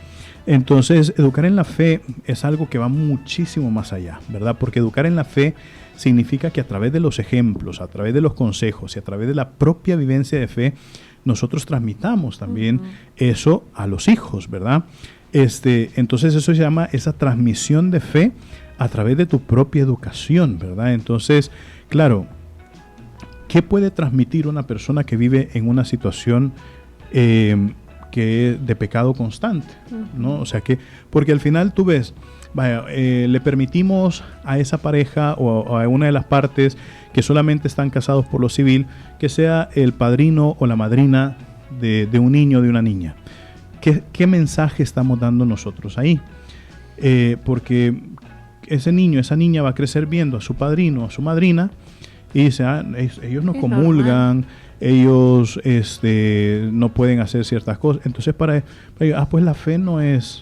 Entonces, educar en la fe es algo que va muchísimo más allá, ¿verdad? Porque educar en la fe significa que a través de los ejemplos, a través de los consejos y a través de la propia vivencia de fe, nosotros transmitamos también eso a los hijos, ¿verdad? Entonces eso se llama esa transmisión de fe a través de tu propia educación, ¿verdad? Entonces, claro, ¿qué puede transmitir una persona que vive en una situación que de pecado constante, ¿no? O sea que, porque al final tú ves, le permitimos a esa pareja o a una de las partes que solamente están casados por lo civil, que sea el padrino o la madrina de un niño o de una niña. ¿Qué mensaje estamos dando nosotros ahí? Porque ese niño, esa niña va a crecer viendo a su padrino o a su madrina y dice, ellos no comulgan, ellos no pueden hacer ciertas cosas. Entonces para ellos, pues la fe no es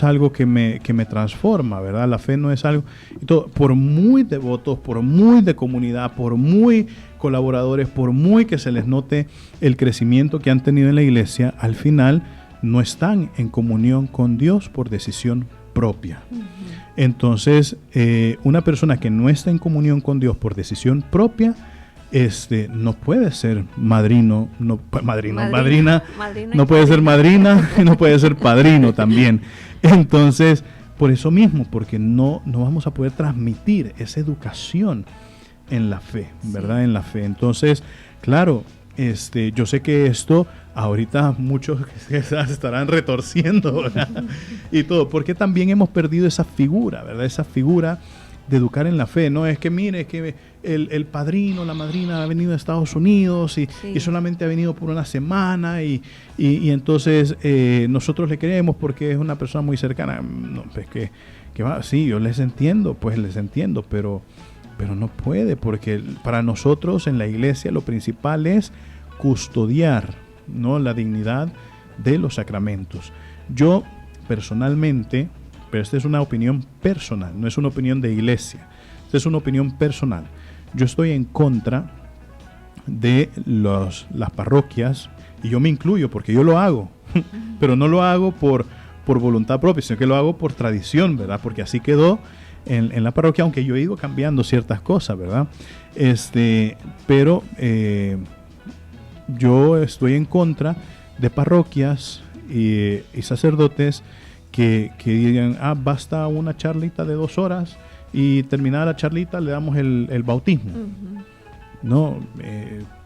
algo que me transforma, ¿verdad? La fe no es algo, y todo, por muy devotos, por muy de comunidad, por muy colaboradores, por muy que se les note el crecimiento que han tenido en la iglesia, al final no están en comunión con Dios por decisión propia. Entonces, una persona que no está en comunión con Dios por decisión propia, no puede ser madrina, no puede ser madrina y no puede ser padrino también. Entonces, por eso mismo, porque no vamos a poder transmitir esa educación en la fe, ¿verdad? Sí. En la fe. Entonces, claro, yo sé que esto ahorita muchos se estarán retorciendo, ¿verdad? Y todo, porque también hemos perdido esa figura, ¿verdad? Esa figura de educar en la fe, ¿no? Es que mire, que el padrino, la madrina ha venido a Estados Unidos y solamente ha venido por una semana y entonces nosotros le queremos porque es una persona muy cercana. No, pues que va, sí, yo les entiendo, pero pero no puede, porque para nosotros en la iglesia lo principal es custodiar, ¿no?, la dignidad de los sacramentos. Yo personalmente, pero esta es una opinión personal, no es una opinión de iglesia, esta es una opinión personal. Yo estoy en contra de las parroquias, y yo me incluyo porque yo lo hago, pero no lo hago por voluntad propia, sino que lo hago por tradición, ¿verdad? Porque así quedó en la parroquia, aunque yo he ido cambiando ciertas cosas, ¿verdad? Pero yo estoy en contra de parroquias y sacerdotes que digan, basta una charlita de 2 horas y terminada la charlita le damos el bautismo. No,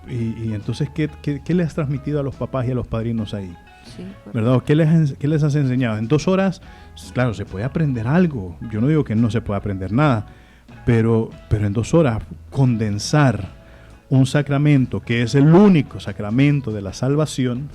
y entonces, ¿qué le has transmitido a los papás y a los padrinos ahí? Sí, ¿verdad? ¿Qué les has enseñado? En 2 horas, claro, se puede aprender algo. Yo no digo que no se pueda aprender nada, pero en 2 horas condensar un sacramento que es el único sacramento de la salvación,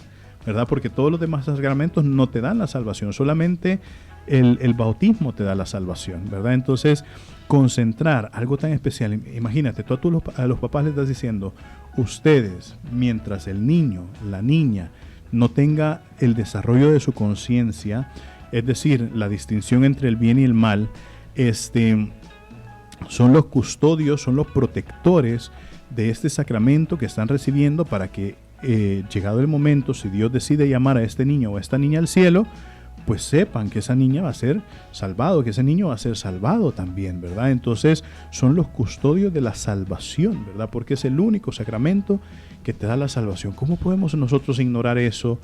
¿verdad? Porque todos los demás sacramentos no te dan la salvación, solamente el bautismo te da la salvación, ¿verdad? Entonces, concentrar algo tan especial, imagínate, tú a los papás les estás diciendo, ustedes, mientras el niño, la niña, no tenga el desarrollo de su conciencia, es decir, la distinción entre el bien y el mal, son los custodios, son los protectores de este sacramento que están recibiendo para que, llegado el momento, si Dios decide llamar a este niño o a esta niña al cielo, pues sepan que esa niña va a ser salvado, que ese niño va a ser salvado también, ¿verdad? Entonces son los custodios de la salvación, ¿verdad? Porque es el único sacramento que te da la salvación. ¿Cómo podemos nosotros ignorar eso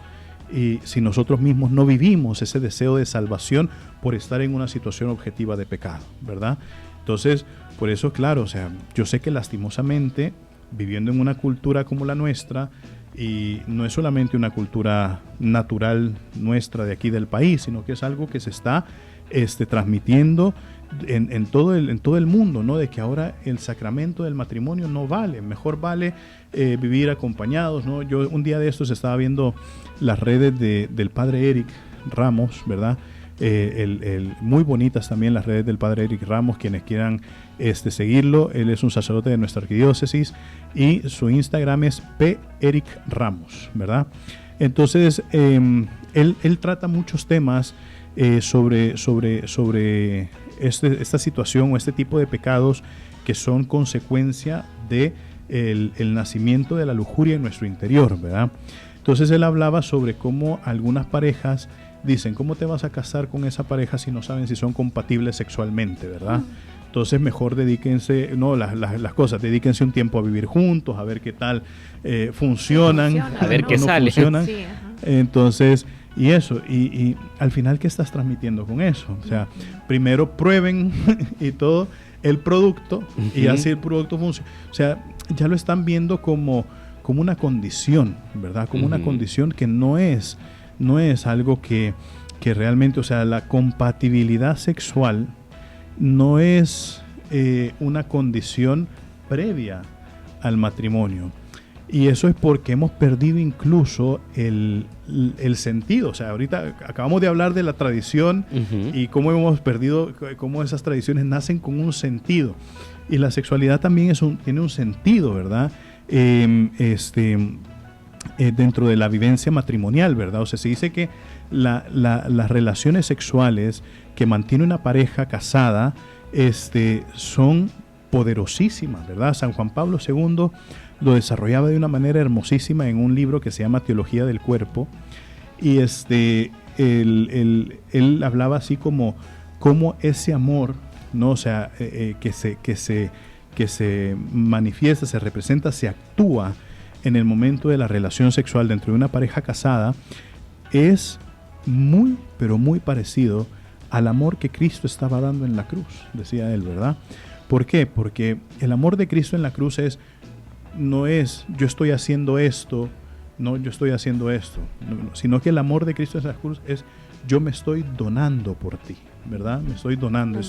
y si nosotros mismos no vivimos ese deseo de salvación por estar en una situación objetiva de pecado, ¿verdad? Entonces, por eso, claro, o sea, yo sé que lastimosamente, viviendo en una cultura como la nuestra, y no es solamente una cultura natural nuestra de aquí del país, sino que es algo que se está transmitiendo en todo el mundo, ¿no? De que ahora el sacramento del matrimonio no vale, mejor vale vivir acompañados, ¿no? Yo un día de estos estaba viendo las redes del padre Eric Ramos, ¿verdad? Muy bonitas también las redes del padre Eric Ramos, quienes quieran seguirlo. Él es un sacerdote de nuestra arquidiócesis y su Instagram es Eric Ramos, ¿verdad? Entonces él trata muchos temas sobre esta situación o este tipo de pecados que son consecuencia de el nacimiento de la lujuria en nuestro interior, ¿verdad? Entonces él hablaba sobre cómo algunas parejas dicen, ¿cómo te vas a casar con esa pareja si no saben si son compatibles sexualmente, ¿verdad? Entonces mejor dedíquense, dedíquense un tiempo a vivir juntos, a ver qué tal funcionan, a ver qué sale. Funcionan. Sí, entonces, y eso, y al final, ¿qué estás transmitiendo con eso? O sea, primero prueben y todo el producto, y así el producto funciona. O sea, ya lo están viendo como una condición, ¿verdad? Como una condición que no es algo que realmente, o sea, la compatibilidad sexual no es una condición previa al matrimonio. Y eso es porque hemos perdido incluso el sentido. O sea, ahorita acabamos de hablar de la tradición y cómo hemos perdido, cómo esas tradiciones nacen con un sentido. Y la sexualidad también tiene un sentido, ¿verdad? Dentro de la vivencia matrimonial, ¿verdad? O sea, se dice que las relaciones sexuales que mantiene una pareja casada son poderosísimas, ¿verdad? San Juan Pablo II lo desarrollaba de una manera hermosísima en un libro que se llama Teología del Cuerpo, y él hablaba así como ese amor, ¿no? O sea, que se manifiesta, se representa, se actúa en el momento de la relación sexual dentro de una pareja casada, es muy, pero muy parecido al amor que Cristo estaba dando en la cruz, decía él, ¿verdad? ¿Por qué? Porque el amor de Cristo en la cruz no es yo estoy haciendo esto, sino que el amor de Cristo en la cruz es yo me estoy donando por ti, ¿verdad? Me estoy donando.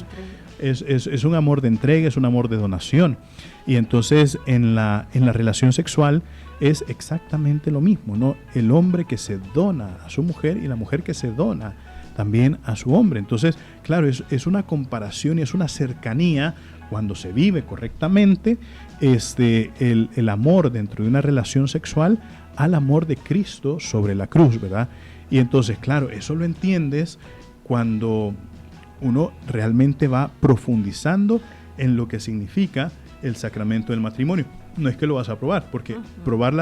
Es un amor de entrega, es un amor de donación. Y entonces en la relación sexual es exactamente lo mismo, ¿no? El hombre que se dona a su mujer y la mujer que se dona también a su hombre. Entonces, claro, es una comparación y es una cercanía cuando se vive correctamente, el amor dentro de una relación sexual al amor de Cristo sobre la cruz, ¿verdad? Y entonces, claro, eso lo entiendes cuando uno realmente va profundizando en lo que significa el sacramento del matrimonio. No es que lo vas a probar, porque probar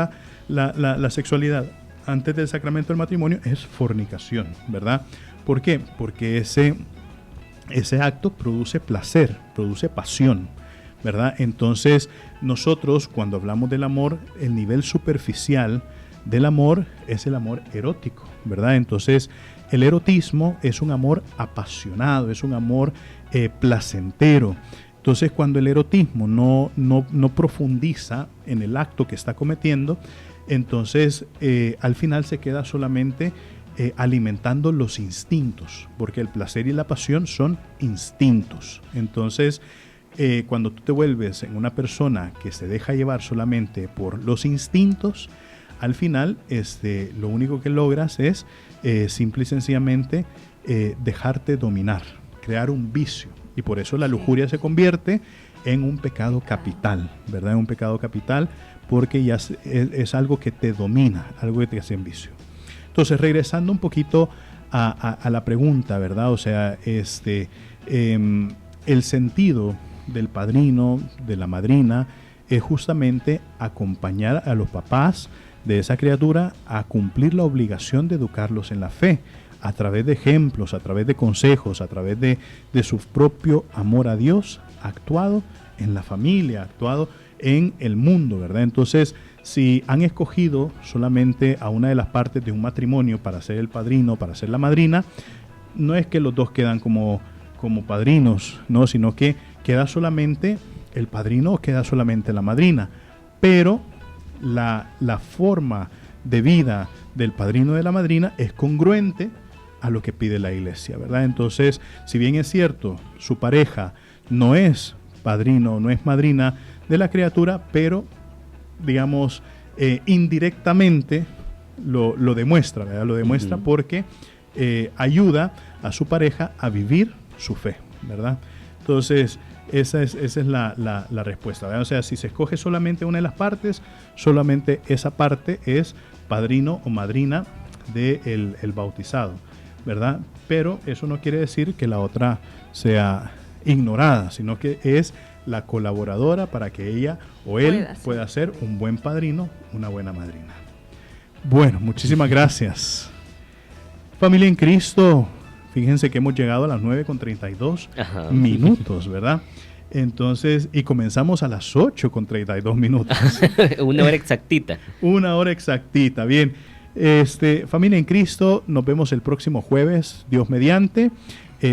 la sexualidad antes del sacramento del matrimonio es fornicación, ¿verdad? ¿Por qué? Porque ese acto produce placer, produce pasión, ¿verdad? Entonces, nosotros cuando hablamos del amor, el nivel superficial del amor es el amor erótico, ¿verdad? Entonces, el erotismo es un amor apasionado, es un amor placentero. Entonces, cuando el erotismo no profundiza en el acto que está cometiendo, entonces al final se queda solamente alimentando los instintos, porque el placer y la pasión son instintos. Entonces, cuando tú te vuelves en una persona que se deja llevar solamente por los instintos, al final lo único que logras es simple y sencillamente dejarte dominar, crear un vicio. Y por eso la lujuria se convierte en un pecado capital, ¿verdad? En un pecado capital, porque ya es algo que te domina, algo que te hace en vicio. Entonces, regresando un poquito a la pregunta, ¿verdad? O sea, el sentido del padrino, de la madrina, es justamente acompañar a los papás de esa criatura a cumplir la obligación de educarlos en la fe, a través de ejemplos, a través de consejos, a través de su propio amor a Dios, actuado en la familia, actuado en el mundo, ¿verdad? Entonces, si han escogido solamente a una de las partes de un matrimonio para ser el padrino, para ser la madrina, no es que los dos quedan como padrinos, ¿no? Sino que queda solamente el padrino o queda solamente la madrina, pero la forma de vida del padrino o de la madrina es congruente a lo que pide la iglesia, ¿verdad? Entonces, si bien es cierto, su pareja no es padrino, no es madrina de la criatura, pero, digamos, indirectamente lo demuestra, ¿verdad? Lo demuestra porque ayuda a su pareja a vivir su fe, ¿verdad? Entonces, esa es la respuesta, ¿verdad? O sea, si se escoge solamente una de las partes, solamente esa parte es padrino o madrina del bautizado, ¿verdad? Pero eso no quiere decir que la otra sea ignorada, sino que es la colaboradora para que ella o él pueda ser un buen padrino, una buena madrina. Bueno, muchísimas gracias. Familia en Cristo, fíjense que hemos llegado a las 9:32 minutos, ¿verdad? Entonces, y comenzamos a las 8:32 minutos. Una hora exactita. Una hora exactita, bien. Familia en Cristo, nos vemos el próximo jueves, Dios mediante,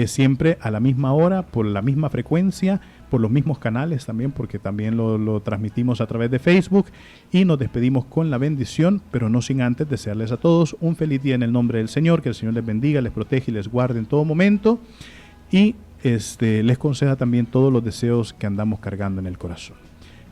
siempre a la misma hora, por la misma frecuencia, por los mismos canales también, porque también lo transmitimos a través de Facebook, y nos despedimos con la bendición, pero no sin antes desearles a todos un feliz día en el nombre del Señor, que el Señor les bendiga, les protege y les guarde en todo momento, y les conceda también todos los deseos que andamos cargando en el corazón.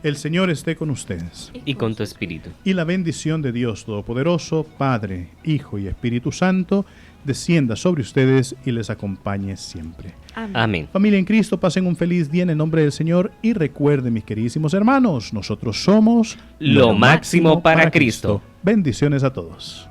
El Señor esté con ustedes. Y con tu espíritu. Y la bendición de Dios Todopoderoso, Padre, Hijo y Espíritu Santo, descienda sobre ustedes y les acompañe siempre. Amén. Familia en Cristo, pasen un feliz día en el nombre del Señor y recuerden, mis queridísimos hermanos, nosotros somos lo máximo para Cristo. Bendiciones a todos.